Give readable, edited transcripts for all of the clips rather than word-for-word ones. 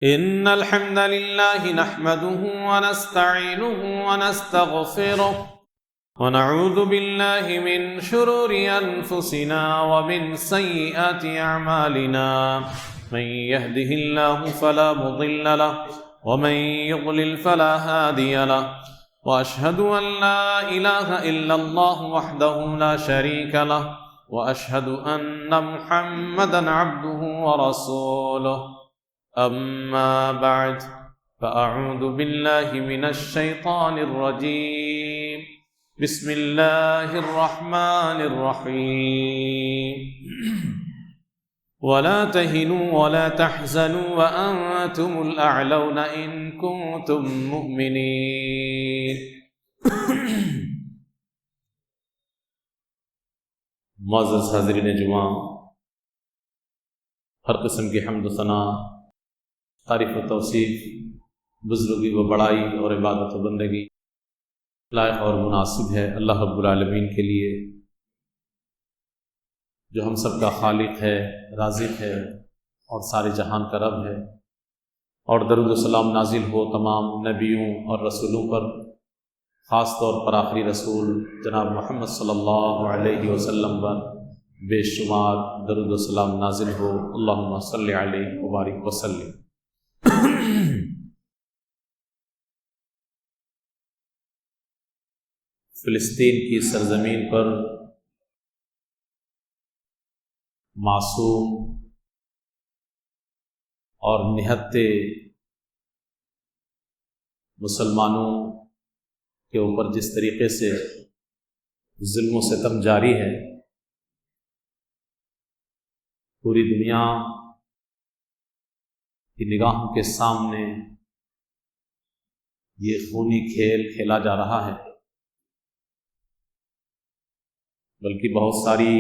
إن الحمد لله نحمده ونستعينه ونستغفره ونعوذ بالله من شرور أنفسنا ومن سيئات أعمالنا من يهده الله فلا مضل له ومن يضلل فلا هادي له وأشهد أن لا إله إلا الله وحده لا شريك له وأشهد أن محمدا عبده ورسوله أما بعد فأعوذ بالله من الشيطان الرجيم بسم الله الرحمن الرحيم ولا تهنوا ولا تحزنوا وأنتم الأعلون إن كنتم مؤمنين معزز حاضرین جمعہ، ہر قسم کی حمد و ثنا، تعریف و توصیف، بزرگی و بڑائی اور عبادت و بندگی لائق اور مناسب ہے اللہ رب العالمین کے لیے، جو ہم سب کا خالق ہے، رازق ہے اور سارے جہان کا رب ہے۔ اور درود و سلام نازل ہو تمام نبیوں اور رسولوں پر، خاص طور پر آخری رسول جناب محمد صلی اللہ علیہ وسلم پر بے شمار درود و سلام نازل ہو۔ اللہم صلی علیہ وبارک وسلم۔ فلسطین کی سرزمین پر معصوم اور نہتے مسلمانوں کے اوپر جس طریقے سے ظلم و ستم جاری ہے، پوری دنیا کی نگاہوں کے سامنے یہ خونی کھیل کھیلا جا رہا ہے، بلکہ بہت ساری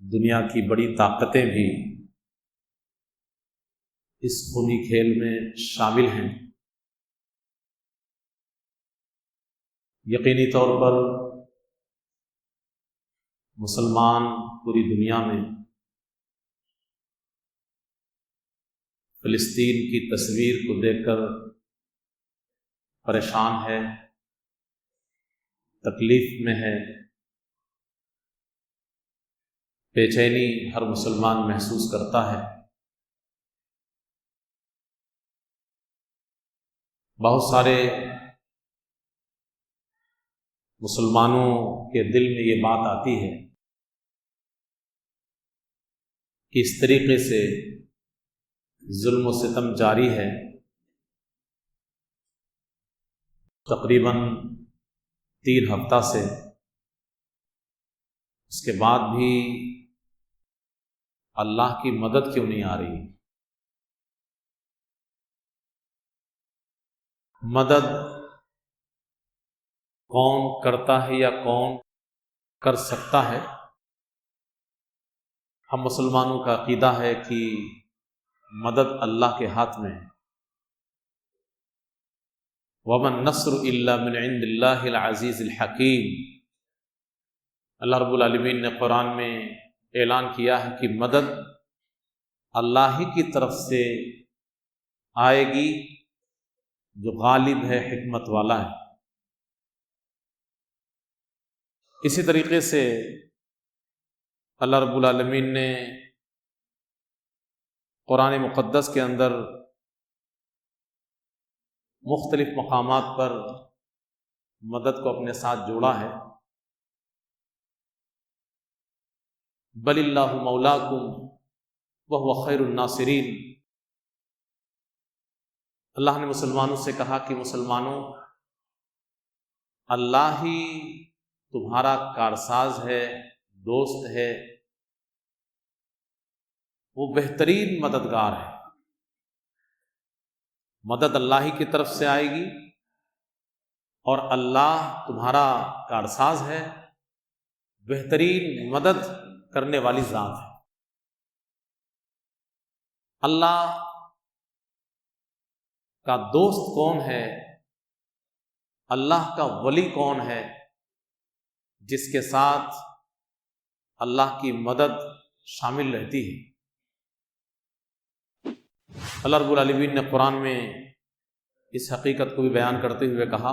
دنیا کی بڑی طاقتیں بھی اس خونی کھیل میں شامل ہیں۔ یقینی طور پر مسلمان پوری دنیا میں فلسطین کی تصویر کو دیکھ کر پریشان ہے، تکلیف میں ہے، بے چینی ہر مسلمان محسوس کرتا ہے۔ بہت سارے مسلمانوں کے دل میں یہ بات آتی ہے کہ اس طریقے سے ظلم و ستم جاری ہے، تقریباً 3 ہفتہ سے، اس کے بعد بھی اللہ کی مدد کیوں نہیں آ رہی؟ مدد کون کرتا ہے یا کون کر سکتا ہے؟ ہم مسلمانوں کا عقیدہ ہے کہ مدد اللہ کے ہاتھ میں ہے۔ وَمَا النَّصْرُ إِلَّا مِنْ عِنْدِ اللَّهِ الْعَزِيزِ الْحَكِيمِ۔ اللہ رب العالمین نے قرآن میں اعلان کیا ہے کہ مدد اللہ ہی کی طرف سے آئے گی، جو غالب ہے، حکمت والا ہے۔ اسی طریقے سے اللہ رب العالمین نے قرآن مقدس کے اندر مختلف مقامات پر مدد کو اپنے ساتھ جوڑا ہے۔ بل اللہ مولاکم وہو خیر الناصرین۔ اللہ نے مسلمانوں سے کہا کہ مسلمانوں، اللہ ہی تمہارا کارساز ہے، دوست ہے، وہ بہترین مددگار ہے۔ مدد اللہ ہی کی طرف سے آئے گی اور اللہ تمہارا کارساز ہے، بہترین مدد کرنے والی ذات ہے۔ اللہ کا دوست کون ہے؟ اللہ کا ولی کون ہے جس کے ساتھ اللہ کی مدد شامل رہتی ہے؟ اللہ رب العالمین نے قرآن میں اس حقیقت کو بھی بیان کرتے ہوئے کہا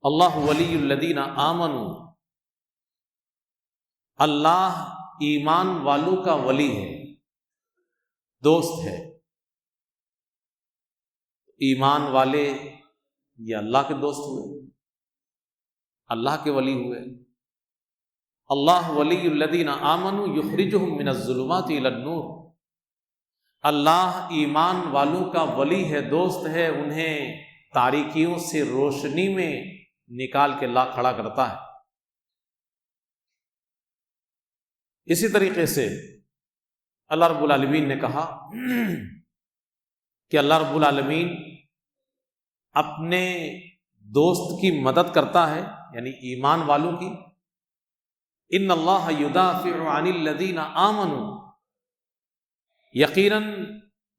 اللہ ولی الذین آمنوا، اللہ ایمان والوں کا ولی ہے، دوست ہے۔ ایمان والے یہ اللہ کے دوست ہوئے، اللہ کے ولی ہوئے۔ اللہ ولی الذین آمنوا یخرجہم من الظلمات الی النور، اللہ ایمان والوں کا ولی ہے، دوست ہے، انہیں تاریکیوں سے روشنی میں نکال کے لا کھڑا کرتا ہے۔ اسی طریقے سے اللہ رب العالمین نے کہا کہ اللہ رب العالمین اپنے دوست کی مدد کرتا ہے، یعنی ایمان والوں کی۔ ان اللہ یدافع عن الذین آمنوا، یقیناً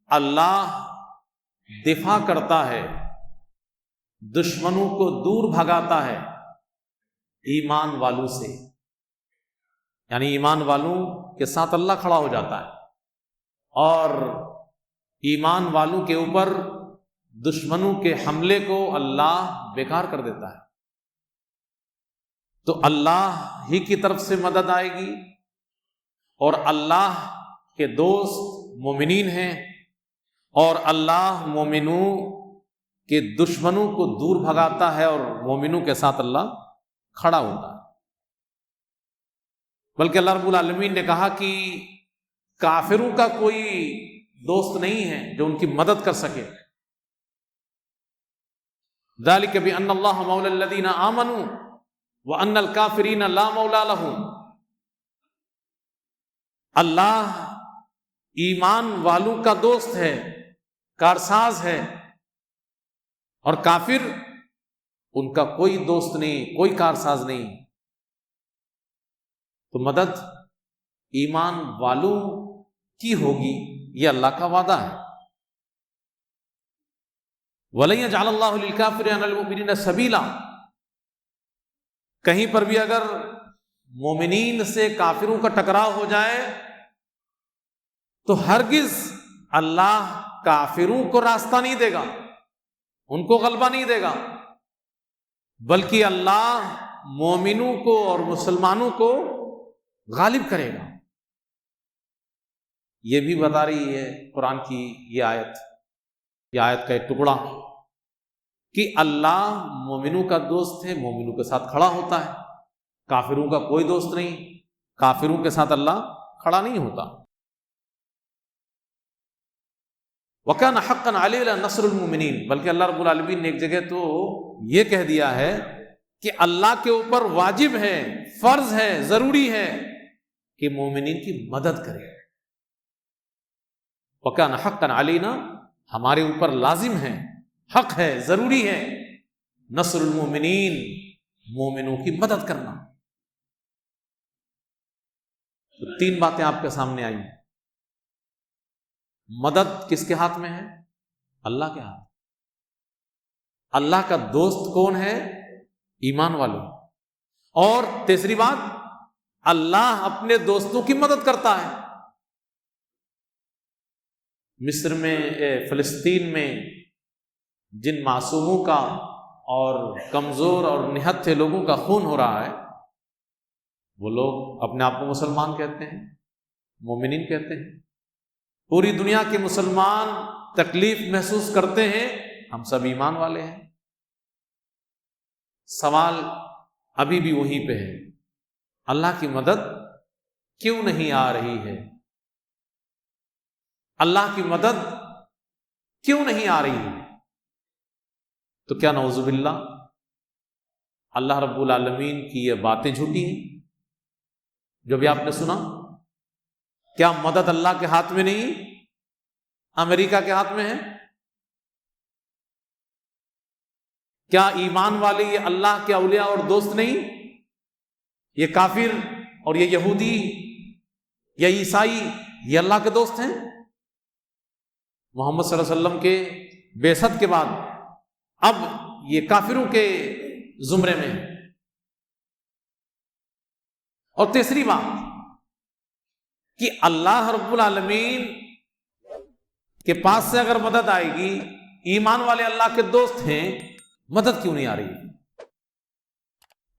اللہ دفاع کرتا ہے، دشمنوں کو دور بھگاتا ہے ایمان والوں سے، یعنی ایمان والوں کے ساتھ اللہ کھڑا ہو جاتا ہے اور ایمان والوں کے اوپر دشمنوں کے حملے کو اللہ بیکار کر دیتا ہے۔ تو اللہ ہی کی طرف سے مدد آئے گی، اور اللہ کے دوست مومنین ہیں، اور اللہ مومنوں کے دشمنوں کو دور بھگاتا ہے اور مومنوں کے ساتھ اللہ کھڑا ہوتا ہے۔ بلکہ اللہ رب العالمین نے کہا کہ کافروں کا کوئی دوست نہیں ہے جو ان کی مدد کر سکے۔ ذالک بأن اللہ مولی الذین آمنوا وأن الکافرین لا مولی لہم، اللہ ایمان والوں کا دوست ہے، کارساز ہے، اور کافر ان کا کوئی دوست نہیں، کوئی کارساز نہیں۔ تو مدد ایمان والوں کی ہوگی، یہ اللہ کا وعدہ ہے۔ وَلَن يَجْعَلَ اللَّهُ لِلْكَافِرِينَ عَلَى الْمُؤْمِنِينَ سَبِيلًا، کہیں پر بھی اگر مومنین سے کافروں کا ٹکراؤ ہو جائے تو ہرگز اللہ کافروں کو راستہ نہیں دے گا، ان کو غلبہ نہیں دے گا، بلکہ اللہ مومنوں کو اور مسلمانوں کو غالب کرے گا۔ یہ بھی بتا رہی ہے قرآن کی یہ آیت کا ایک ٹکڑا کہ اللہ مومنوں کا دوست ہے، مومنوں کے ساتھ کھڑا ہوتا ہے، کافروں کا کوئی دوست نہیں، کافروں کے ساتھ اللہ کھڑا نہیں ہوتا۔ وَكَانَ حَقًّا عَلَيْنَا نَصْرُ الْمُؤْمِنِينَ، بلکہ اللہ رب العالمین نے ایک جگہ تو یہ کہہ دیا ہے کہ اللہ کے اوپر واجب ہے، فرض ہے، ضروری ہے کہ مومنین کی مدد کرے۔ وَكَانَ حَقًّا عَلَيْنَا، ہمارے اوپر لازم ہے، حق ہے، ضروری ہے، نصر المومنین، مومنوں کی مدد کرنا۔ تو تین باتیں آپ کے سامنے آئی۔ مدد کس کے ہاتھ میں ہے؟ اللہ کے ہاتھ۔ اللہ کا دوست کون ہے؟ ایمان والوں۔ اور تیسری بات، اللہ اپنے دوستوں کی مدد کرتا ہے۔ مصر میں، فلسطین میں جن معصوموں کا اور کمزور اور نہتھے لوگوں کا خون ہو رہا ہے، وہ لوگ اپنے آپ کو مسلمان کہتے ہیں، مومنین کہتے ہیں۔ پوری دنیا کے مسلمان تکلیف محسوس کرتے ہیں، ہم سب ایمان والے ہیں۔ سوال ابھی بھی وہیں پہ ہے، اللہ کی مدد کیوں نہیں آ رہی ہے؟ اللہ کی مدد کیوں نہیں آ رہی ہے؟ تو کیا نعوذ باللہ اللہ رب العالمین کی یہ باتیں جھوٹی ہیں جو بھی آپ نے سنا؟ کیا مدد اللہ کے ہاتھ میں نہیں، امریکہ کے ہاتھ میں ہے؟ کیا ایمان والے یہ اللہ کے اولیاء اور دوست نہیں؟ یہ کافر اور یہ یہودی یا عیسائی یہ اللہ کے دوست ہیں؟ محمد صلی اللہ علیہ وسلم کے بعثت کے بعد اب یہ کافروں کے زمرے میں ہے۔ اور تیسری بات کہ اللہ رب العالمین کہ پاس سے اگر مدد آئے گی، ایمان والے اللہ کے دوست ہیں، مدد کیوں نہیں آ رہی؟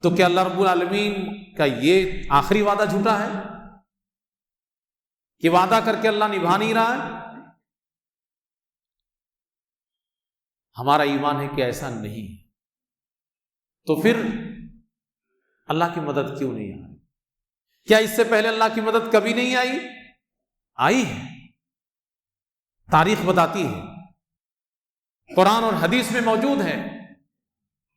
تو کیا اللہ رب العالمین کا یہ آخری وعدہ جھوٹا ہے کہ وعدہ کر کے اللہ نبھا نہیں رہا ہے؟ ہمارا ایمان ہے کہ ایسا نہیں، تو پھر اللہ کی مدد کیوں نہیں آئی؟ کیا اس سے پہلے اللہ کی مدد کبھی نہیں آئی؟ آئی ہے، تاریخ بتاتی ہے، قرآن اور حدیث میں موجود ہے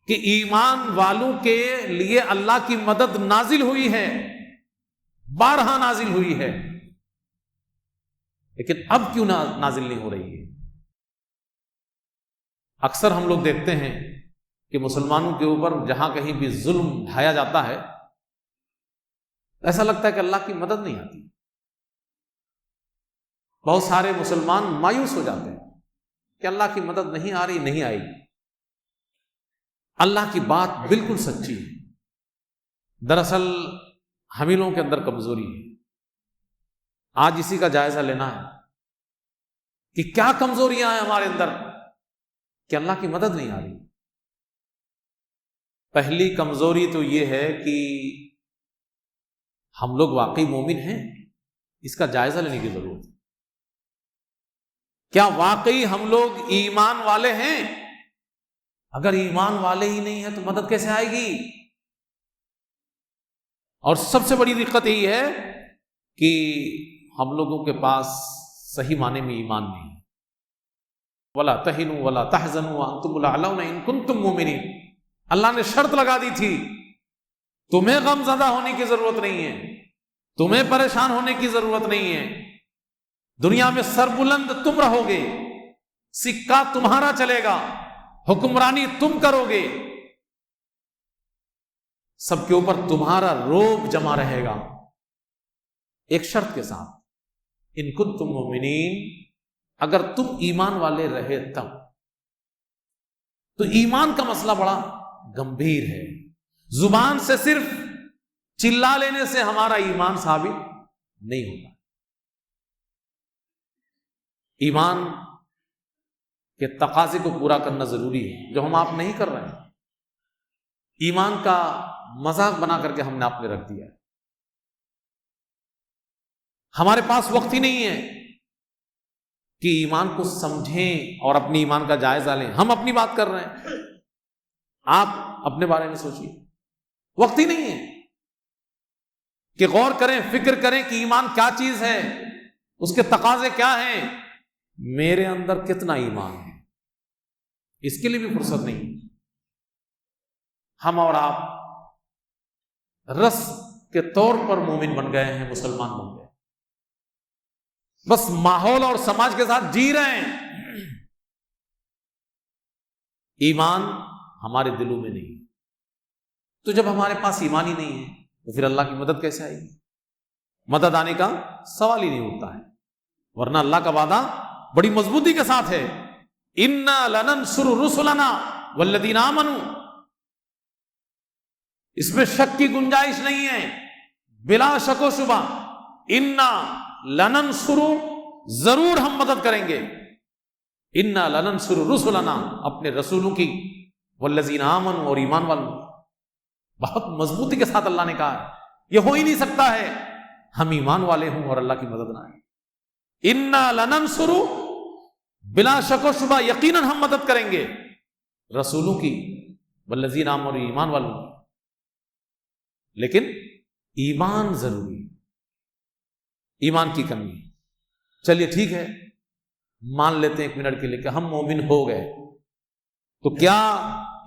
کہ ایمان والوں کے لیے اللہ کی مدد نازل ہوئی ہے، بارہا نازل ہوئی ہے، لیکن اب کیوں نازل نہیں ہو رہی ہے؟ اکثر ہم لوگ دیکھتے ہیں کہ مسلمانوں کے اوپر جہاں کہیں بھی ظلم ڈھایا جاتا ہے، ایسا لگتا ہے کہ اللہ کی مدد نہیں آتی۔ بہت سارے مسلمان مایوس ہو جاتے ہیں کہ اللہ کی مدد نہیں آ رہی، نہیں آئی۔ اللہ کی بات بالکل سچی ہے، دراصل ہم ہی لوگوں کے اندر کمزوری ہے۔ آج اسی کا جائزہ لینا ہے کہ کیا کمزوریاں ہیں ہمارے اندر کہ اللہ کی مدد نہیں آ رہی۔ پہلی کمزوری تو یہ ہے کہ ہم لوگ واقعی مومن ہیں، اس کا جائزہ لینے کی ضرورت ہے۔ کیا واقعی ہم لوگ ایمان والے ہیں؟ اگر ایمان والے ہی نہیں ہیں تو مدد کیسے آئے گی؟ اور سب سے بڑی دقت یہی ہے کہ ہم لوگوں کے پاس صحیح معنی میں ایمان نہیں ہے۔ وَلَا تَهِنُوا وَلَا تَحْزَنُوا وَأَنْتُمُ الْأَعْلَوْنَ إِن كُنتُم مُؤْمِنِينَ۔ اللہ نے شرط لگا دی تھی، تمہیں غم زدہ ہونے کی ضرورت نہیں ہے، تمہیں پریشان ہونے کی ضرورت نہیں ہے، دنیا میں سربلند تم رہو گے، سکہ تمہارا چلے گا، حکمرانی تم کرو گے، سب کے اوپر تمہارا روب جمع رہے گا، ایک شرط کے ساتھ، ان کنتم مؤمنین، اگر تم ایمان والے رہے تب۔ تو ایمان کا مسئلہ بڑا گمبھیر ہے، زبان سے صرف چلا لینے سے ہمارا ایمان ثابت نہیں ہوتا۔ ایمان کے تقاضے کو پورا کرنا ضروری ہے، جو ہم آپ نہیں کر رہے ہیں۔ ایمان کا مذاق بنا کر کے ہم نے آپ نے رکھ دیا ہے، ہمارے پاس وقت ہی نہیں ہے کہ ایمان کو سمجھیں اور اپنی ایمان کا جائزہ لیں۔ ہم اپنی بات کر رہے ہیں، آپ اپنے بارے میں سوچیے، وقت ہی نہیں ہے کہ غور کریں، فکر کریں کہ ایمان کیا چیز ہے، اس کے تقاضے کیا ہیں، میرے اندر کتنا ایمان ہے، اس کے لیے بھی فرصت نہیں۔ ہم اور آپ رس کے طور پر مومن بن گئے ہیں، مسلمان بن گئے، بس ماحول اور سماج کے ساتھ جی رہے ہیں، ایمان ہمارے دلوں میں نہیں۔ تو جب ہمارے پاس ایمان ہی نہیں ہے تو پھر اللہ کی مدد کیسے آئے گی؟ مدد آنے کا سوال ہی نہیں اٹھتا ہے، ورنہ اللہ کا وعدہ بڑی مضبوطی کے ساتھ ہے، اِنَّا لَنَنْصُرُ رُسُلَنَا وَالَّذِينَ آمَنُوا۔ اس میں شک کی گنجائش نہیں ہے، بلا شک و شبہ، اِنَّا لَنَنْصُرُ، ضرور ہم مدد کریں گے، اِنَّا لَنَنْصُرُ رُسُلَنَا، اپنے رسولوں کی، وَالَّذِينَ آمَنُوا، اور ایمان والوں۔ بہت مضبوطی کے ساتھ اللہ نے کہا یہ ہو ہی نہیں سکتا ہے ہم ایمان والے ہوں اور اللہ کی مدد نہ آئے۔ اِنَّا لَنَنْصُرُ، بلا شک و شبہ یقیناً ہم مدد کریں گے رسولوں کی، وَالَّذِينَ آمَنُوا، اور ایمان والوں کی، لیکن ایمان ضروری ہے، ایمان کی کمی ہے۔ چلیے ٹھیک ہے، مان لیتے ہیں ایک منٹ کے لیے کہ ہم مومن ہو گئے، تو کیا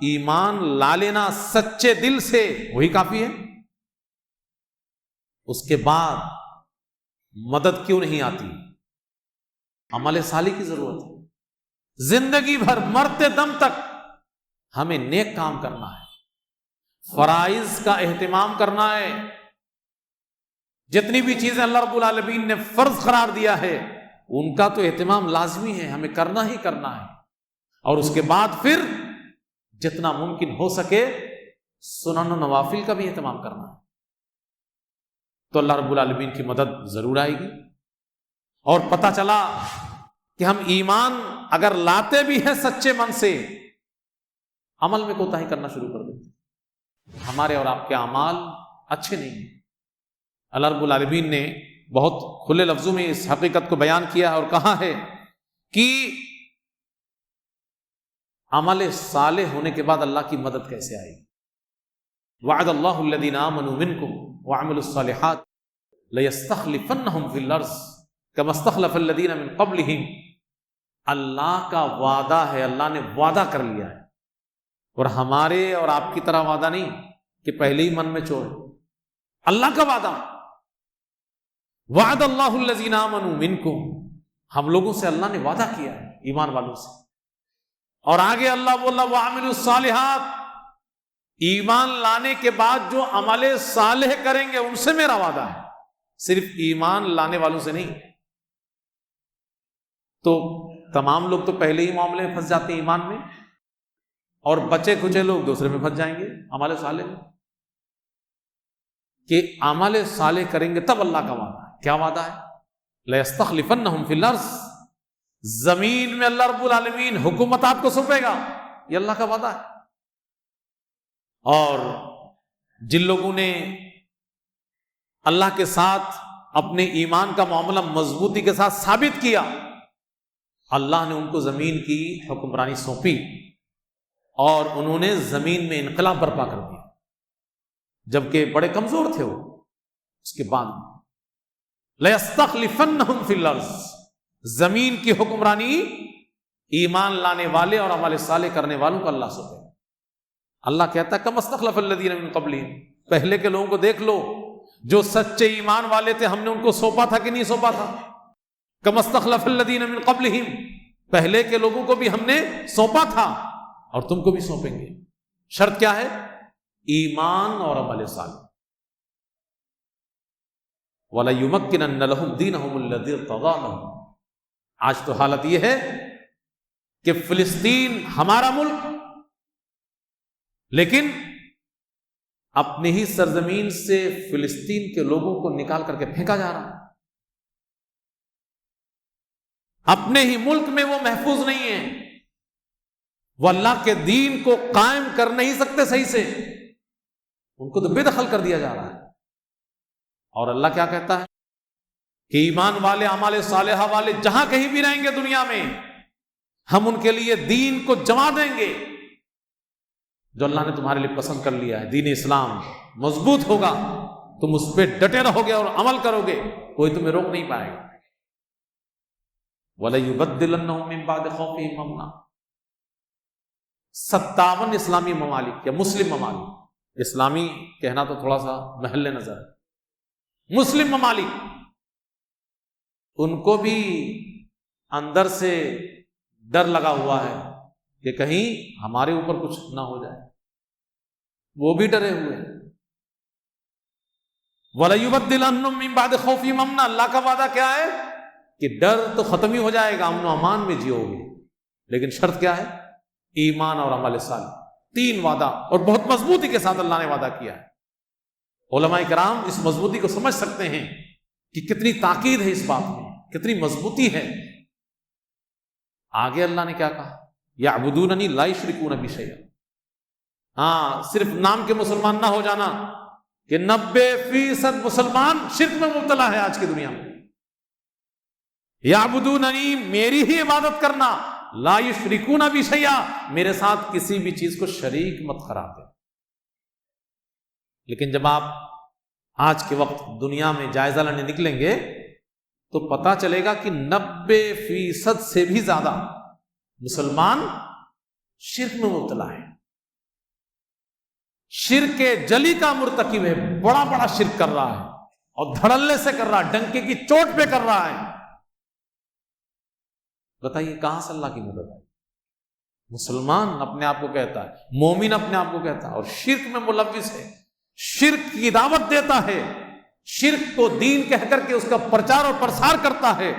ایمان لا لینا سچے دل سے وہی کافی ہے؟ اس کے بعد مدد کیوں نہیں آتی؟ عمل صالح کی ضرورت ہے، زندگی بھر مرتے دم تک ہمیں نیک کام کرنا ہے، فرائض کا اہتمام کرنا ہے، جتنی بھی چیزیں اللہ رب العالمین نے فرض قرار دیا ہے ان کا تو اہتمام لازمی ہے، ہمیں کرنا ہی کرنا ہے، اور اس کے بعد پھر جتنا ممکن ہو سکے سنن و نوافل کا بھی اہتمام کرنا ہے، تو اللہ رب العالمین کی مدد ضرور آئے گی۔ اور پتہ چلا کہ ہم ایمان اگر لاتے بھی ہیں سچے من سے، عمل میں کوتاہی کرنا شروع کر دیتے ہیں، ہمارے اور آپ کے اعمال اچھے نہیں ہیں۔ اللہ رب العالمین نے بہت کھلے لفظوں میں اس حقیقت کو بیان کیا اور کہا ہے کہ عمل صالح ہونے کے بعد اللہ کی مدد کیسے آئے گی۔ وعد اللہ الذین آمنوا منکم وعملوا الصالحات لیستخلفنہم فی الارض کما استخلف الذین من قبلہم۔ اللہ کا وعدہ ہے، اللہ نے وعدہ کر لیا ہے، اور ہمارے اور آپ کی طرح وعدہ نہیں کہ پہلے ہی من میں چور، اللہ کا وعدہ۔ وعد اللہ الذین آمنوا منکم، ہم لوگوں سے اللہ نے وعدہ کیا ہے، ایمان والوں سے۔ اور آگے اللہ بولا وعملوا الصالحات، ایمان لانے کے بعد جو عمل صالح کریں گے ان سے میرا وعدہ ہے، صرف ایمان لانے والوں سے نہیں۔ تو تمام لوگ تو پہلے ہی معاملے میں پھنس جاتے ہیں ایمان میں، اور بچے کچے لوگ دوسرے میں پھنس جائیں گے عمل صالح میں، کہ عمل صالح کریں گے تب اللہ کا وعدہ ہے۔ کیا وعدہ ہے؟ لَيَسْتَخْلِفَنَّهُمْ فِي الْأَرْضِ، زمین میں اللہ رب العالمین حکومت آپ کو سونپے گا، یہ اللہ کا وعدہ ہے۔ اور جن لوگوں نے اللہ کے ساتھ اپنے ایمان کا معاملہ مضبوطی کے ساتھ ثابت کیا، اللہ نے ان کو زمین کی حکمرانی سونپی اور انہوں نے زمین میں انقلاب برپا کر دیا، جبکہ بڑے کمزور تھے وہ۔ اس کے بعد لَيَسْتَخْلِفَنَّهُمْ فِي الْأَرْضِ، زمین کی حکمرانی ایمان لانے والے اور عمل صالح کرنے والوں کو اللہ سونپے۔ اللہ کہتا ہے كَمَا اسْتَخْلَفَ الَّذِينَ مِن قَبْلِهِمْ، پہلے کے لوگوں کو دیکھ لو، جو سچے ایمان والے تھے ہم نے ان کو سونپا تھا کہ نہیں سونپا تھا؟ كَمَا اسْتَخْلَفَ الَّذِينَ مِن قَبْلِهِمْ، پہلے کے لوگوں کو بھی ہم نے سونپا تھا اور تم کو بھی سونپیں گے۔ شرط کیا ہے؟ ایمان اور عمل صالح۔ وَلَيُمَكِّنَنَّ لَهُمْ دِينَهُمُ الَّذِي ارْتَضَىٰ لَهُمْ، آج تو حالت یہ ہے کہ فلسطین ہمارا ملک، لیکن اپنی ہی سرزمین سے فلسطین کے لوگوں کو نکال کر کے پھینکا جا رہا ہے، اپنے ہی ملک میں وہ محفوظ نہیں ہیں، وہ اللہ کے دین کو قائم کر نہیں سکتے صحیح سے، ان کو تو بے دخل کر دیا جا رہا ہے۔ اور اللہ کیا کہتا ہے کہ ایمان والے اعمال صالحہ والے جہاں کہیں بھی رہیں گے دنیا میں، ہم ان کے لیے دین کو جما دیں گے جو اللہ نے تمہارے لیے پسند کر لیا ہے۔ دین اسلام مضبوط ہوگا، تم اس پہ ڈٹے رہو گے اور عمل کرو گے، کوئی تمہیں روک نہیں پائے گا۔ وَلَيُبَدِّلَنَّهُم مِّن بَعْدِ خَوْفِهِمْ أَمْنًا، 57 اسلامی ممالک یا مسلم ممالک، اسلامی کہنا تو تھوڑا سا محل نظر ہے، مسلم ممالک، ان کو بھی اندر سے ڈر لگا ہوا ہے کہ کہیں ہمارے اوپر کچھ نہ ہو جائے، وہ بھی ڈرے ہوئے ہیں۔ وَلَيُبَدِّلَنَّهُم مِّن بَعْدِ خَوْفِهِمْ أَمْنًا، اللہ کا وعدہ کیا ہے کہ ڈر تو ختم ہی ہو جائے گا، امن و امان میں جیو گے، لیکن شرط کیا ہے؟ ایمان اور عمل صالح، 3 وعدہ، اور بہت مضبوطی کے ساتھ اللہ نے وعدہ کیا ہے۔ علماء کرام اس مضبوطی کو سمجھ سکتے ہیں کہ کتنی تاکید ہے اس بات میں، کتنی مضبوطی ہے۔ آگے اللہ نے کیا کہا؟ یعبدوننی لا یشرکون بی شیئا، ہاں صرف نام کے مسلمان نہ ہو جانا، کہ 90% مسلمان شرک میں مبتلا ہے آج کی دنیا میں۔ یعبدوننی، میری ہی عبادت کرنا، لا یشرکون بی شیئا، میرے ساتھ کسی بھی چیز کو شریک مت قرار دیں۔ لیکن جب آپ آج کے وقت دنیا میں جائزہ لینے نکلیں گے تو پتہ چلے گا کہ 90% سے بھی زیادہ مسلمان شرک میں مبتلا ہے، شرک جلی کا مرتکب ہے، بڑا بڑا شرک کر رہا ہے اور دھڑلے سے کر رہا ہے، ڈنکے کی چوٹ پہ کر رہا ہے۔ بتائیے کہاں سے اللہ کی مدد ہے؟ مسلمان اپنے آپ کو کہتا ہے، مومن اپنے آپ کو کہتا ہے، اور شرک میں ملوث ہے، شرک کی دعوت دیتا ہے، شرک کو دین کہہ کر کے اس کا پرچار اور پرسار کرتا ہے،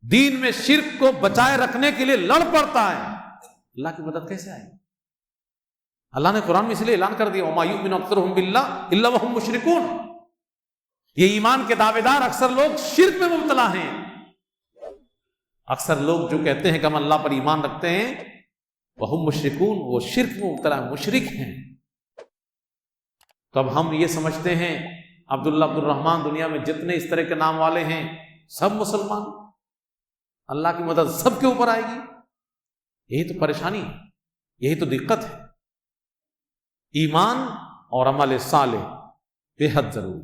دین میں شرک کو بچائے رکھنے کے لیے لڑ پڑتا ہے۔ اللہ کی مدد کیسے آئے؟ اللہ نے قرآن میں اس لیے اعلان کر دیا وَمَا يُؤْمِنُ أَكْثَرُهُم بِاللَّهِ إِلَّا وَهُم مُشْرِكُونَ، یہ ایمان کے دعوے دار اکثر لوگ شرک میں مبتلا ہیں۔ اکثر لوگ جو کہتے ہیں کہ ہم اللہ پر ایمان رکھتے ہیں وہم مشرکون، وہ شرک میں مبتلا مشرک ہیں. تو اب ہم یہ سمجھتے ہیں عبداللہ عبد الرحمن دنیا میں جتنے اس طرح کے نام والے ہیں سب مسلمان، اللہ کی مدد سب کے اوپر آئے گی. یہی تو پریشانی ہے، یہی تو دقت ہے. ایمان اور عمل صالح بے حد ضروری.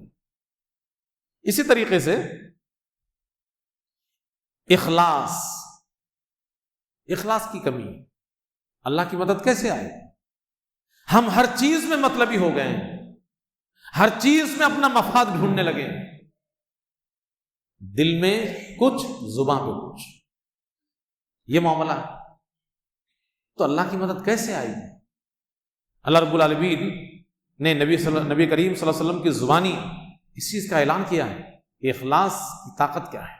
اسی طریقے سے اخلاص کی کمی ہے. اللہ کی مدد کیسے آئے؟ ہم ہر چیز میں مطلبی ہو گئے ہیں، ہر چیز میں اپنا مفاد ڈھونڈنے لگے ہیں، دل میں کچھ زباں پہ کچھ، یہ معاملہ ہے. تو اللہ کی مدد کیسے آئے گی؟ اللہ رب العالمین نے نبی کریم صلی اللہ علیہ وسلم کی زبانی اس چیز کا اعلان کیا ہے کہ اخلاص کی طاقت کیا ہے.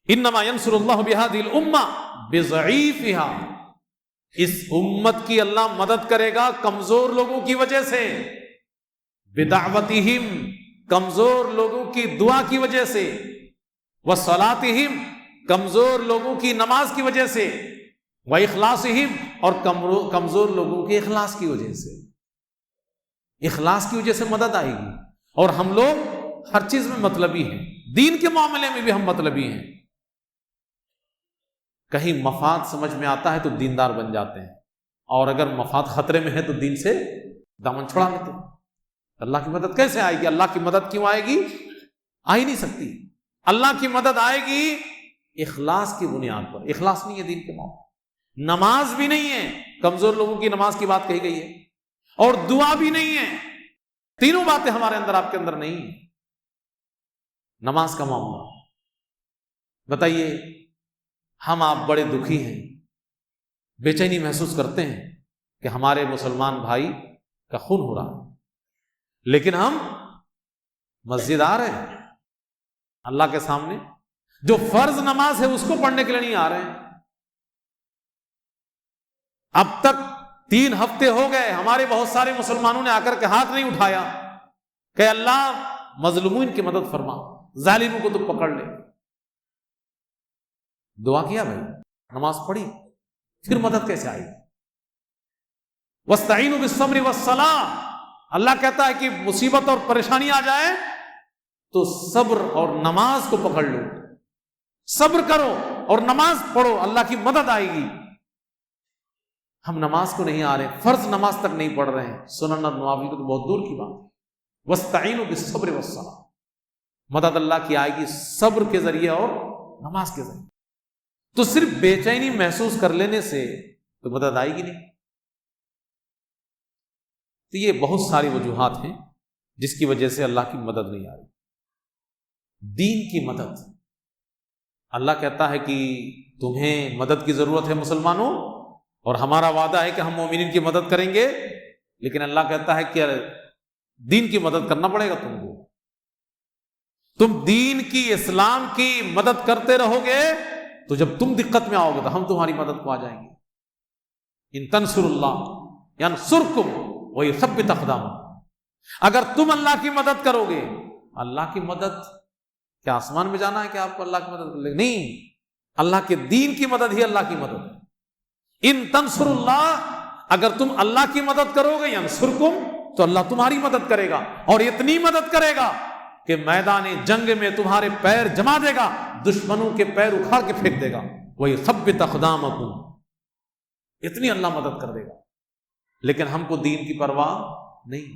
انما ینصر اللہ بہذہ الامہ بضعیفها، اس امت کی اللہ مدد کرے گا کمزور لوگوں کی وجہ سے، بدعوتہم، کمزور لوگوں کی دعا کی وجہ سے، وصلاتہم، کمزور لوگوں کی نماز کی وجہ سے، واخلاصہم، اور کمزور لوگوں کے اخلاص کی وجہ سے. اخلاص کی وجہ سے مدد آئے گی. اور ہم لوگ ہر چیز میں مطلبی ہیں، دین کے معاملے میں بھی ہم مطلبی ہیں. کہیں مفاد سمجھ میں آتا ہے تو دیندار بن جاتے ہیں، اور اگر مفاد خطرے میں ہے تو دین سے دامن چھڑا لیتے ہیں. اللہ کی مدد کیسے آئے گی؟ اللہ کی مدد کیوں آئے گی؟ آ ہی نہیں سکتی. اللہ کی مدد آئے گی اخلاص کی بنیاد پر. اخلاص نہیں ہے دین کے معاملے، نماز بھی نہیں ہے، کمزور لوگوں کی نماز کی بات کہی گئی ہے، اور دعا بھی نہیں ہے. تینوں باتیں ہمارے اندر، آپ کے اندر نہیں ہیں. نماز کا معاملہ بتائیے، ہم آپ بڑے دکھی ہیں، بے چینی محسوس کرتے ہیں کہ ہمارے مسلمان بھائی کا خون ہو رہا ہے، لیکن ہم مسجد آ رہے ہیں، اللہ کے سامنے جو فرض نماز ہے اس کو پڑھنے کے لیے نہیں آ رہے ہیں. اب تک 3 ہفتے ہو گئے، ہمارے بہت سارے مسلمانوں نے آ کر کے ہاتھ نہیں اٹھایا کہ اللہ مظلومین کی مدد فرما، ظالموں کو تو پکڑ لے. دعا کیا بھائی، نماز پڑھی، پھر مدد کیسے آئی؟ وَاسْتَعِينُوا بِالصَّبْرِ وَالصَّلَاةِ، اللہ کہتا ہے کہ مصیبت اور پریشانی آ جائے تو صبر اور نماز کو پکڑ لو، صبر کرو اور نماز پڑھو، اللہ کی مدد آئے گی. ہم نماز کو نہیں آ رہے، فرض نماز تک نہیں پڑھ رہے ہیں، سنن اور نوافل تو بہت دور کی بات ہے. وَاسْتَعِينُوا بِالصَّبْرِ وَالصَّلَاةِ، مدد اللہ کی آئے گی صبر کے ذریعے اور نماز کے ذریعے. تو صرف بے چینی محسوس کر لینے سے تو مدد آئے گی نہیں. تو یہ بہت ساری وجوہات ہیں جس کی وجہ سے اللہ کی مدد نہیں آ رہی. دین کی مدد، اللہ کہتا ہے کہ تمہیں مدد کی ضرورت ہے مسلمانوں، اور ہمارا وعدہ ہے کہ ہم مومنین کی مدد کریں گے، لیکن اللہ کہتا ہے کہ دین کی مدد کرنا پڑے گا تم کو. تم دین کی، اسلام کی مدد کرتے رہو گے تو جب تم دقت میں آؤ گے تو ہم تمہاری مدد کو آ جائیں گے. ان تنصروا اللہ ینصرکم ویثبت اقدامکم، اگر تم اللہ کی مدد کرو گے. اللہ کی مدد کیا آسمان میں جانا ہے کہ آپ کو اللہ کی مدد کر لے؟ نہیں، اللہ کے دین کی مدد ہی اللہ کی مدد ہے. ان تنصروا اللہ، اگر تم اللہ کی مدد کرو گے ینصرکم، تو اللہ تمہاری مدد کرے گا، اور اتنی مدد کرے گا کہ میدان جنگ میں تمہارے پیر جما دے گا، دشمنوں کے پیر اکھاڑ کے پھینک دے گا. وَيُثَبِّتْ أَقْدَامَكُمْ، اتنی اللہ مدد کر دے گا. لیکن ہم کو دین کی پرواہ نہیں،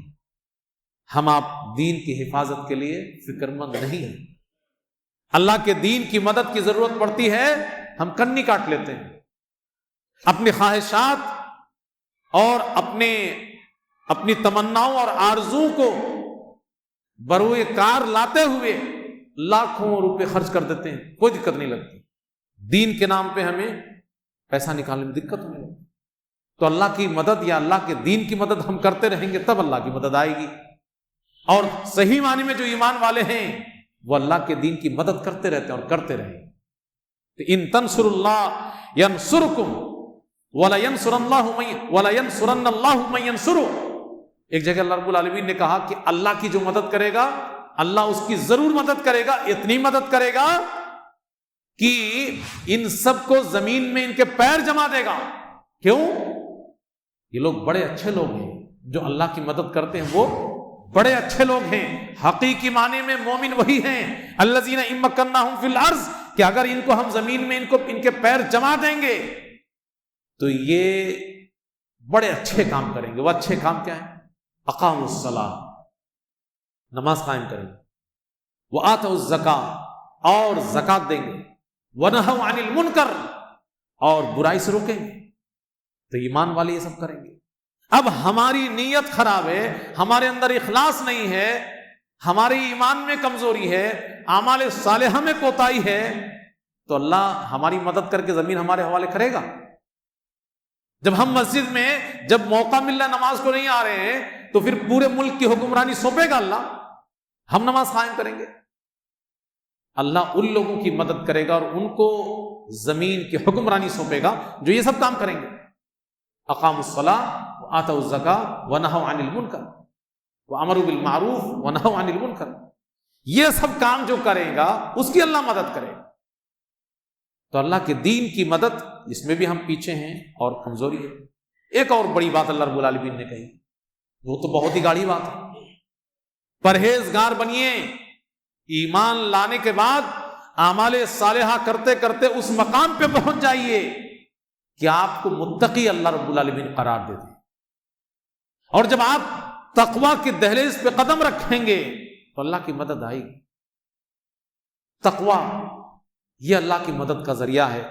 ہم آپ دین کی حفاظت کے لیے فکر مند نہیں ہیں. اللہ کے دین کی مدد کی ضرورت پڑتی ہے، ہم کنی کاٹ لیتے ہیں، اپنی خواہشات اور اپنی تمناؤں اور آرزو کو بروئے کار لاتے ہوئے لاکھوں روپے خرچ کر دیتے ہیں، کوئی دقت نہیں لگتی. دین کے نام پہ ہمیں پیسہ نکالنے میں دقت ہونے لگتی. تو اللہ کی مدد یا اللہ کے دین کی مدد ہم کرتے رہیں گے تب اللہ کی مدد آئے گی. اور صحیح معنی میں جو ایمان والے ہیں وہ اللہ کے دین کی مدد کرتے رہتے ہیں اور کرتے رہیں. ان تنصروا اللہ ینصرکم وَلَيَنْصُرَنَّ اللَّهُ مَن يَنْصُرُهُ. ایک جگہ اللہ رب العالمین نے کہا کہ اللہ کی جو مدد کرے گا اللہ اس کی ضرور مدد کرے گا، اتنی مدد کرے گا کہ ان سب کو زمین میں ان کے پیر جما دے گا. کیوں؟ یہ لوگ بڑے اچھے لوگ ہیں، جو اللہ کی مدد کرتے ہیں وہ بڑے اچھے لوگ ہیں. حقیقی معنی میں مومن وہی ہیں الذین ان مکناہم فی الارض، کہ اگر ان کو ہم زمین میں ان کے پیر جما دیں گے تو یہ بڑے اچھے کام کریں گے. وہ اچھے کام کیا ہیں؟ اقاموا الصلاۃ، نماز قائم کریں گے، وآتوا الزکاۃ، اور زکات دیں گے، ونہوا عن المنکر، اور برائی سے روکیں گے. تو ایمان والے یہ سب کریں گے. اب ہماری نیت خراب ہے، ہمارے اندر اخلاص نہیں ہے، ہمارے ایمان میں کمزوری ہے، اعمال صالحہ میں کوتاہی ہے، تو اللہ ہماری مدد کر کے زمین ہمارے حوالے کرے گا؟ جب ہم مسجد میں جب موقع مل رہا نماز کو نہیں آ رہے ہیں تو پھر پورے ملک کی حکمرانی سونپے گا اللہ؟ ہم نماز قائم کریں گے. اللہ ان لوگوں کی مدد کرے گا اور ان کو زمین کی حکمرانی سونپے گا جو یہ سب کام کریں گے. اقاموا الصلاۃ وآتوا الزکاۃ ونہوا عن المنکر وامروا بالمعروف ونہوا عن المنکر. یہ سب کام جو کرے گا اس کی اللہ مدد کرے گا. تو اللہ کے دین کی مدد، اس میں بھی ہم پیچھے ہیں اور کمزوری ہے. ایک اور بڑی بات اللہ رب العالمین نے کہی، وہ تو بہت ہی گاڑی بات ہے. پرہیزگار بنیے، ایمان لانے کے بعد اعمال صالحہ کرتے کرتے اس مقام پہ پہنچ جائیے کہ آپ کو متقی اللہ رب العالمین قرار دے دیں. اور جب آپ تقوی کی دہلیز پہ قدم رکھیں گے تو اللہ کی مدد آئے گی. تقوی یہ اللہ کی مدد کا ذریعہ ہے.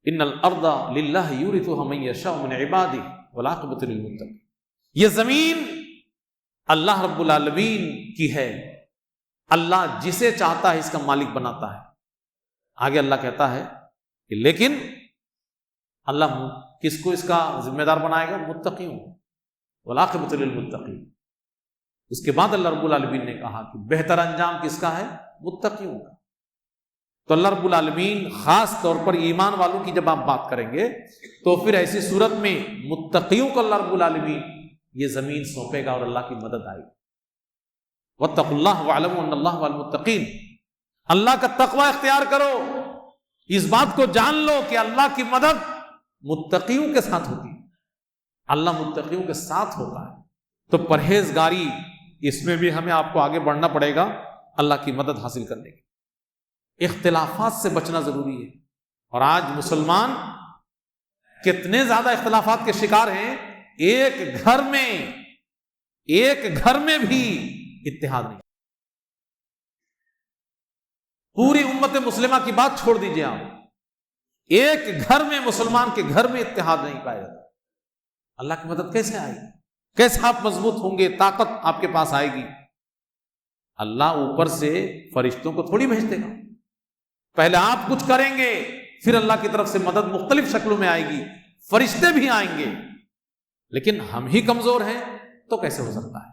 ان الارض للہ یورثها من یشاء من عبادہ والعاقبۃ للمتقین. یہ زمین اللہ رب العالمین کی ہے، اللہ جسے چاہتا ہے اس کا مالک بناتا ہے. آگے اللہ کہتا ہے کہ لیکن اللہ کس کو اس کا ذمہ دار بنائے گا؟ متقیوں. والعاقبۃ للمتقین. اس کے بعد اللہ رب العالمین نے کہا کہ بہتر انجام کس کا ہے؟ متقیوں کا. تو اللہ رب العالمین خاص طور پر ایمان والوں کی جب آپ بات کریں گے تو پھر ایسی صورت میں متقیوں کو اللہ رب العالمین یہ زمین سونپے گا اور اللہ کی مدد آئے گی. واتقوا اللہ واعلموا ان اللہ مع المتقین. اللہ کا تقوی اختیار کرو، اس بات کو جان لو کہ اللہ کی مدد متقیوں کے ساتھ ہوتی ہے، اللہ متقیوں کے ساتھ ہوتا ہے. تو پرہیزگاری، اس میں بھی ہمیں آپ کو آگے بڑھنا پڑے گا اللہ کی مدد حاصل کرنے کی. اختلافات سے بچنا ضروری ہے. اور آج مسلمان کتنے زیادہ اختلافات کے شکار ہیں. ایک گھر میں بھی اتحاد نہیں. پوری امت مسلمہ کی بات چھوڑ دیجئے آپ، ایک گھر میں مسلمان کے گھر میں اتحاد نہیں پایا جاتا. اللہ کی مدد کیسے آئے گی؟ کیسے آپ مضبوط ہوں گے؟ طاقت آپ کے پاس آئے گی؟ اللہ اوپر سے فرشتوں کو تھوڑی بھیج دے گا. پہلے آپ کچھ کریں گے، پھر اللہ کی طرف سے مدد مختلف شکلوں میں آئے گی، فرشتے بھی آئیں گے. لیکن ہم ہی کمزور ہیں تو کیسے ہو سکتا ہے؟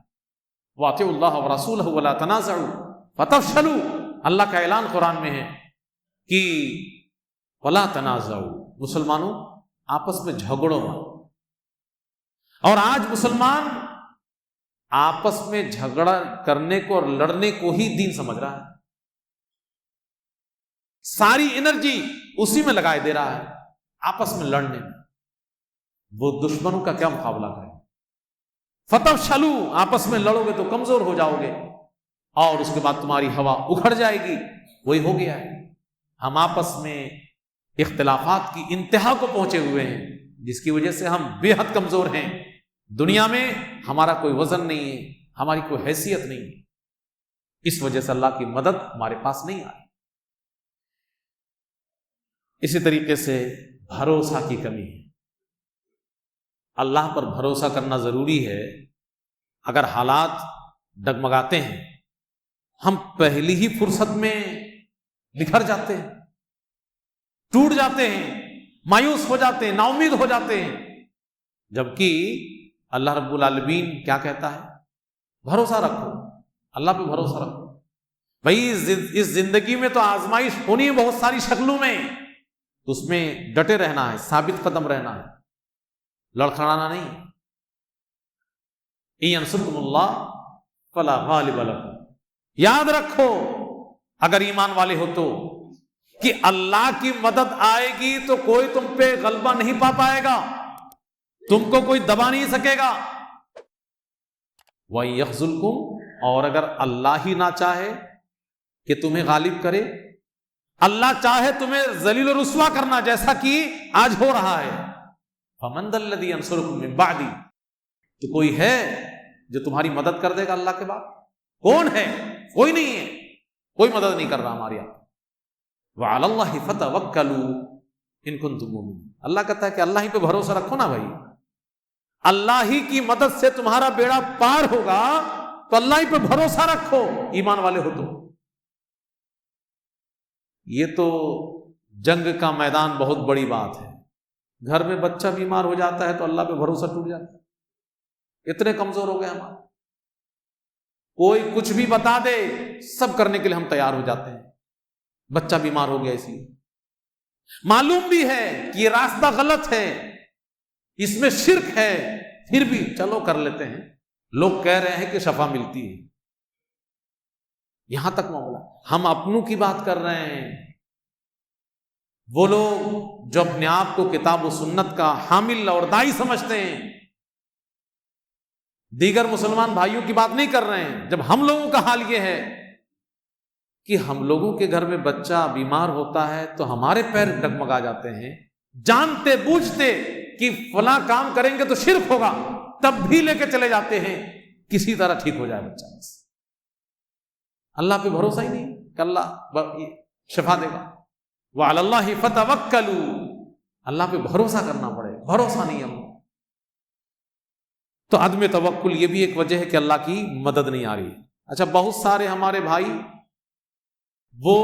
وَأَطِيعُوا اللَّهَ وَرَسُولَهُ وَلَا تَنَازَعُوا فَتَفْشَلُوا. اللہ کا اعلان قرآن میں ہے کہ وَلَا تَنَازَعُوا، مسلمانوں آپس میں جھگڑو مت. اور آج مسلمان آپس میں جھگڑا کرنے کو اور لڑنے کو ہی دین سمجھ رہا ہے. ساری انرجی اسی میں لگائے دے رہا ہے، آپس میں لڑنے میں. وہ دشمنوں کا کیا مقابلہ کریں؟ فتفشلوا، آپس میں لڑو گے تو کمزور ہو جاؤ گے اور اس کے بعد تمہاری ہوا اکھڑ جائے گی. وہی ہو گیا ہے. ہم آپس میں اختلافات کی انتہا کو پہنچے ہوئے ہیں جس کی وجہ سے ہم بے حد کمزور ہیں. دنیا میں ہمارا کوئی وزن نہیں ہے، ہماری کوئی حیثیت نہیں ہے. اس وجہ سے اللہ کی مدد ہمارے پاس نہیں آئی. اسی طریقے سے بھروسہ کی کمی ہے. اللہ پر بھروسہ کرنا ضروری ہے. اگر حالات ڈگمگاتے ہیں، ہم پہلی ہی فرصت میں بکھر جاتے ہیں، ٹوٹ جاتے ہیں، مایوس ہو جاتے ہیں، نا امید ہو جاتے ہیں. جبکہ اللہ رب العالمین کیا کہتا ہے؟ بھروسہ رکھو، اللہ پہ بھروسہ رکھو. بھائی اس زندگی میں تو آزمائش ہونی ہے بہت ساری شکلوں میں، تو اس میں ڈٹے رہنا ہے، ثابت قدم رہنا ہے، لڑکھڑانا نہیں. ان ینصرکم اللہ فلا غالب لکم. یاد رکھو اگر ایمان والے ہو تو کہ اللہ کی مدد آئے گی تو کوئی تم پہ غلبہ نہیں پا پائے گا، تم کو کوئی دبا نہیں سکے گا۔ وَإِن يَخْذُلْكُمْ، اور اگر اللہ ہی نہ چاہے کہ تمہیں غالب کرے، اللہ چاہے تمہیں ذلیل و رسوا کرنا جیسا کہ آج ہو رہا ہے، فَمَن ذَا الَّذِي يَنصُرُكُم مِّن بَعْدِهِ، تو کوئی ہے جو تمہاری مدد کر دے گا اللہ کے بعد؟ کون ہے؟ کوئی نہیں ہے، کوئی مدد نہیں کر رہا ہماری آپ۔ وَعَلَى اللَّهِ فَتَوَكَّلُوا إِن كُنتُم مُّؤْمِنِينَ، اللہ کہتا ہے کہ اللہ ہی پہ بھروسہ رکھو نا بھائی، اللہ ہی کی مدد سے تمہارا بیڑا پار ہوگا، تو اللہ ہی پہ بھروسہ رکھو ایمان والے ہو تو۔ یہ تو جنگ کا میدان بہت بڑی بات ہے، گھر میں بچہ بیمار ہو جاتا ہے تو اللہ پہ بھروسہ ٹوٹ جاتا ہے، اتنے کمزور ہو گئے ہمارے، کوئی کچھ بھی بتا دے سب کرنے کے لیے ہم تیار ہو جاتے ہیں، بچہ بیمار ہو گیا اسی، معلوم بھی ہے کہ یہ راستہ غلط ہے، اس میں شرک ہے، پھر بھی چلو کر لیتے ہیں، لوگ کہہ رہے ہیں کہ شفا ملتی ہے، یہاں تک معاملہ۔ ہم اپنوں کی بات کر رہے ہیں، وہ لوگ جو اپنے آپ کو کتاب و سنت کا حامل اور داعی سمجھتے ہیں، دیگر مسلمان بھائیوں کی بات نہیں کر رہے ہیں۔ جب ہم لوگوں کا حال یہ ہے کہ ہم لوگوں کے گھر میں بچہ بیمار ہوتا ہے تو ہمارے پیر ڈگمگا جاتے ہیں، جانتے بوجھتے کہ فلاں کام کریں گے تو شرک ہوگا، تب بھی لے کے چلے جاتے ہیں کسی طرح ٹھیک ہو جائے بچہ، بس اللہ پہ بھروسہ ہی نہیں کہ اللہ شفا دے گا۔ وَعَلَى اللَّهِ فَتَوَكَّلُوا، اللہ پہ بھروسہ کرنا پڑے، بھروسہ نہیں ہے۔ تو عدم توکل یہ بھی ایک وجہ ہے کہ اللہ کی مدد نہیں آ رہی۔ اچھا، بہت سارے ہمارے بھائی وہ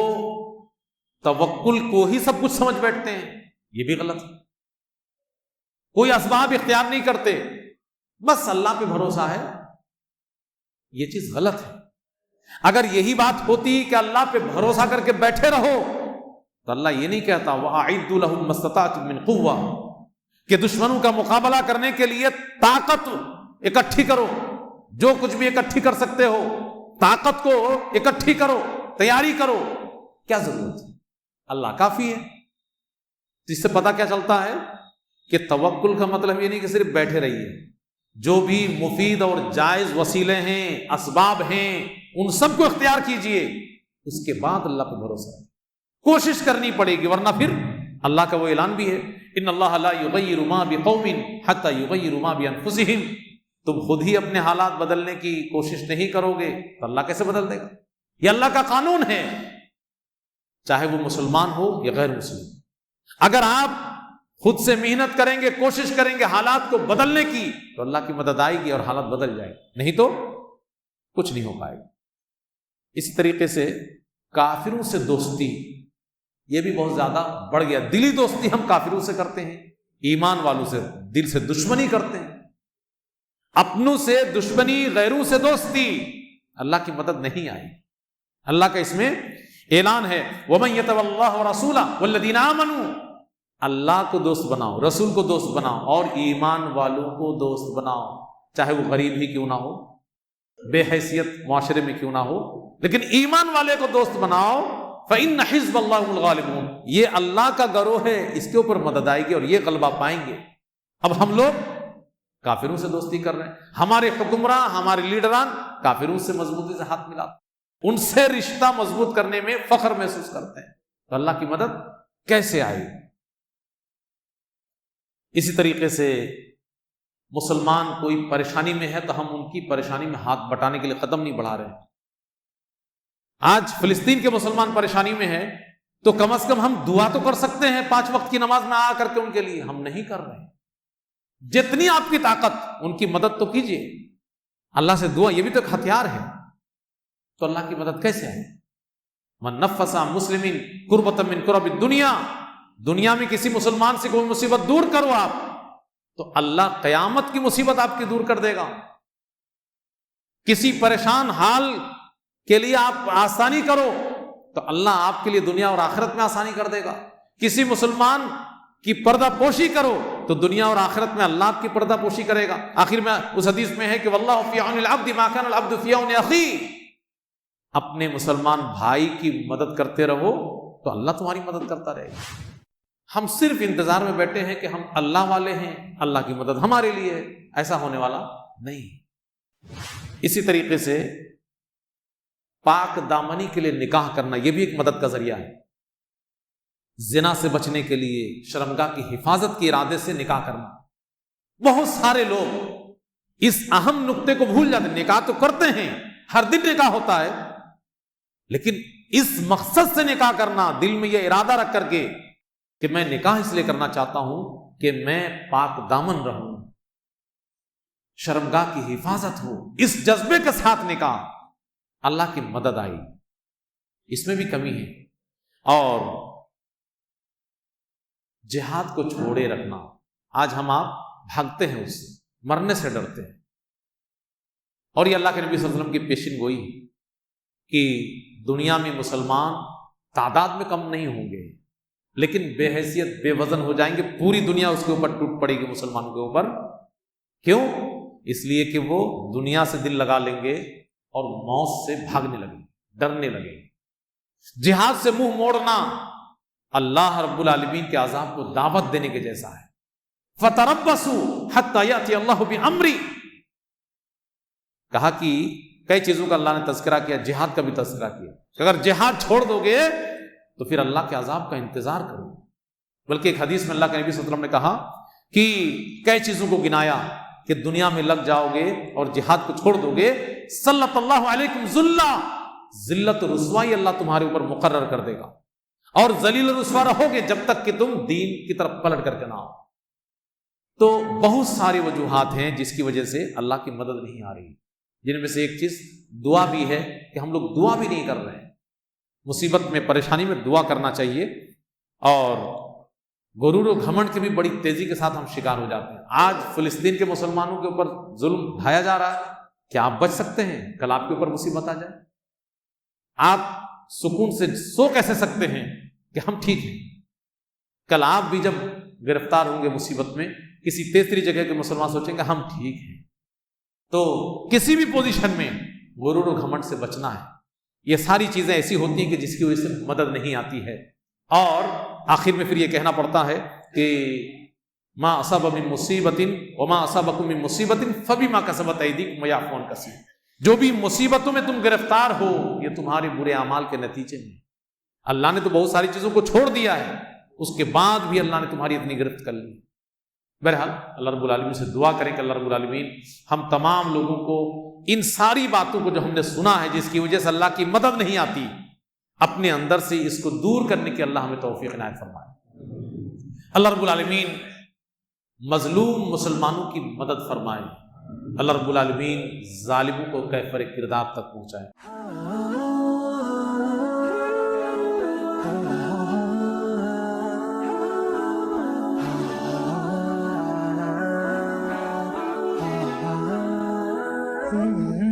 توکل کو ہی سب کچھ سمجھ بیٹھتے ہیں، یہ بھی غلط ہے، کوئی اسباب اختیار نہیں کرتے، بس اللہ پہ بھروسہ ہے، یہ چیز غلط ہے۔ اگر یہی بات ہوتی کہ اللہ پہ بھروسہ کر کے بیٹھے رہو تو اللہ یہ نہیں کہتا وَأَعِدُّوا لَهُم مَّا اسْتَطَعْتُم مِّن قُوَّةٍ کہ دشمنوں کا مقابلہ کرنے کے لیے طاقت اکٹھی کرو، جو کچھ بھی اکٹھی کر سکتے ہو طاقت کو اکٹھی کرو، تیاری کرو، کیا ضرورت ہے؟ اللہ کافی ہے۔ جس سے پتہ کیا چلتا ہے کہ توکل کا مطلب یہ نہیں کہ صرف بیٹھے رہیے، جو بھی مفید اور جائز وسیلے ہیں، اسباب ہیں، ان سب کو اختیار کیجئے، اس کے بعد اللہ پہ بھروسہ ہے، کوشش کرنی پڑے گی، ورنہ پھر اللہ کا وہ اعلان بھی ہے ان اللہ لا یغیر ما بقوم حتی یغیروا ما بانفسہم، تم خود ہی اپنے حالات بدلنے کی کوشش نہیں کرو گے تو اللہ کیسے بدل دے گا؟ یہ اللہ کا قانون ہے، چاہے وہ مسلمان ہو یا غیر مسلم۔ اگر آپ خود سے محنت کریں گے، کوشش کریں گے حالات کو بدلنے کی تو اللہ کی مدد آئے گی اور حالات بدل جائے گی، نہیں تو کچھ نہیں ہو پائے گا۔ اس طریقے سے کافروں سے دوستی یہ بھی بہت زیادہ بڑھ گیا، دلی دوستی ہم کافروں سے کرتے ہیں، ایمان والوں سے دل سے دشمنی کرتے ہیں، اپنوں سے دشمنی، غیروں سے دوستی، اللہ کی مدد نہیں آئی۔ اللہ کا اس میں اعلان ہے وَمَن يَتَوَلَّ اللَّهَ وَرَسُولَهُ وَالَّذِينَ آمَنُوا، اللہ کو دوست بناؤ، رسول کو دوست بناؤ اور ایمان والوں کو دوست بناؤ، چاہے وہ غریب ہی کیوں نہ ہو، بے حیثیت معاشرے میں کیوں نہ ہو، لیکن ایمان والے کو دوست بناؤ۔ فَإِنَّ حِزْبَ اللَّهِ هُمُ الْغَالِبُونَ، یہ اللہ کا گروہ ہے، اس کے اوپر مدد آئے گی اور یہ غلبہ پائیں گے۔ اب ہم لوگ کافروں سے دوستی کر رہے ہیں، ہمارے حکمراں، ہمارے لیڈران کافروں سے مضبوطی سے ہاتھ ملاتے، ان سے رشتہ مضبوط کرنے میں فخر محسوس کرتے ہیں، تو اللہ کی مدد کیسے آئے؟ اسی طریقے سے مسلمان کوئی پریشانی میں ہے تو ہم ان کی پریشانی میں ہاتھ بٹانے کے لیے قدم نہیں بڑھا رہے ہیں۔ آج فلسطین کے مسلمان پریشانی میں ہے تو کم از کم ہم دعا تو کر سکتے ہیں 5 وقت کی نماز میں آ کر کے ان کے لیے، ہم نہیں کر رہے ہیں۔ جتنی آپ کی طاقت ان کی مدد تو کیجیے، اللہ سے دعا یہ بھی تو ایک ہتھیار ہے، تو اللہ کی مدد کیسے آئے؟ من نفس عن مسلم کربۃ من کرب الدنیا، دنیا میں کسی مسلمان سے کوئی مصیبت دور کرو آپ تو اللہ قیامت کی مصیبت آپ کی دور کر دے گا۔ کسی پریشان حال کے لیے آپ آسانی کرو تو اللہ آپ کے لیے دنیا اور آخرت میں آسانی کر دے گا۔ کسی مسلمان کی پردہ پوشی کرو تو دنیا اور آخرت میں اللہ آپ کی پردہ پوشی کرے گا۔ آخر میں اس حدیث میں ہے کہ واللہ فی عون العبد ما کان العبد فی عون اخیہ، اپنے مسلمان بھائی کی مدد کرتے رہو تو اللہ تمہاری مدد کرتا رہے گا۔ ہم صرف انتظار میں بیٹھے ہیں کہ ہم اللہ والے ہیں، اللہ کی مدد ہمارے لیے ہے، ایسا ہونے والا نہیں۔ اسی طریقے سے پاک دامنی کے لیے نکاح کرنا یہ بھی ایک مدد کا ذریعہ ہے۔ زنا سے بچنے کے لیے شرمگاہ کی حفاظت کے ارادے سے نکاح کرنا۔ بہت سارے لوگ اس اہم نقطے کو بھول جاتے ہیں، نکاح تو کرتے ہیں، ہر دن نکاح ہوتا ہے، لیکن اس مقصد سے نکاح کرنا، دل میں یہ ارادہ رکھ کر کے کہ میں نکاح اس لیے کرنا چاہتا ہوں کہ میں پاک دامن رہوں، شرمگاہ کی حفاظت ہو، اس جذبے کے ساتھ نکاح، اللہ کی مدد آئی، اس میں بھی کمی ہے۔ اور جہاد کو چھوڑے رکھنا، آج ہم آپ بھاگتے ہیں، اس سے مرنے سے ڈرتے ہیں، اور یہ اللہ کے نبی صلی اللہ علیہ وسلم کی پیشین گوئی کہ دنیا میں مسلمان تعداد میں کم نہیں ہوں گے، لیکن بے حیثیت بے وزن ہو جائیں گے، پوری دنیا اس کے اوپر ٹوٹ پڑے گی مسلمانوں کے اوپر۔ کیوں؟ اس لیے کہ وہ دنیا سے دل لگا لیں گے اور موت سے بھاگنے لگیں، ڈرنے لگیں۔ جہاد سے منہ موڑنا اللہ رب العالمین کے عذاب کو دعوت دینے کے جیسا ہے۔ فَتَرَبَّصُوا حَتَّى يَأْتِيَ اللَّهُ بِأَمْرِهِ، کہا کہ کئی چیزوں کا اللہ نے تذکرہ کیا، جہاد کا بھی تذکرہ کیا کہ اگر جہاد چھوڑ دو گے تو پھر اللہ کے عذاب کا انتظار کرو۔ بلکہ ایک حدیث میں اللہ کے نبی صلی اللہ علیہ وسلم نے کہا کہ کئی چیزوں کو گنایا کہ دنیا میں لگ جاؤ گے اور جہاد کو چھوڑ دو گے، سلط اللہ علیکم ذلہ، ذلت و رسوائی اللہ تمہارے اوپر مقرر کر دے گا، اور ذلیل و رسوا رہو گے جب تک کہ تم دین کی طرف پلٹ کر کے نہ آؤ۔ تو بہت ساری وجوہات ہیں جس کی وجہ سے اللہ کی مدد نہیں آ رہی، جن میں سے ایک چیز دعا بھی ہے کہ ہم لوگ دعا بھی نہیں کر رہے ہیں۔ مصیبت میں، پریشانی میں دعا کرنا چاہیے، اور غرور و گھمنڈ کے بھی بڑی تیزی کے ساتھ ہم شکار ہو جاتے ہیں۔ آج فلسطین کے مسلمانوں کے اوپر ظلم ڈھایا جا رہا ہے، کیا آپ بچ سکتے ہیں؟ کل آپ کے اوپر مصیبت آ جائے، آپ سکون سے سو کیسے سکتے ہیں کہ ہم ٹھیک ہیں؟ کل آپ بھی جب گرفتار ہوں گے مصیبت میں، کسی تیسری جگہ کے مسلمان سوچیں گے ہم ٹھیک ہیں۔ تو کسی بھی پوزیشن میں غرور و گھمنڈ سے بچنا ہے۔ یہ ساری چیزیں ایسی ہوتی ہیں کہ جس کی وجہ سے مدد نہیں آتی ہے، اور آخر میں پھر یہ کہنا پڑتا ہے کہ ما اصاب من مصیبت وما اصابکم من مصیبت فبما کسبت ایدیکم ویعفو عن کثیر، جو بھی مصیبتوں میں تم گرفتار ہو یہ تمہارے برے اعمال کے نتیجے میں۔ اللہ نے تو بہت ساری چیزوں کو چھوڑ دیا ہے، اس کے بعد بھی اللہ نے تمہاری اتنی گرفت کر لی۔ بہرحال اللہ رب العالمین سے دعا کریں کہ اللہ رب العالمین ہم تمام لوگوں کو ان ساری باتوں کو جو ہم نے سنا ہے جس کی وجہ سے اللہ کی مدد نہیں آتی، اپنے اندر سے اس کو دور کرنے کی اللہ ہمیں توفیق عنایت فرمائے۔ اللہ رب العالمین مظلوم مسلمانوں کی مدد فرمائے، اللہ رب العالمین ظالموں کو کیفر کردار تک پہنچائے۔ Mm-hmm.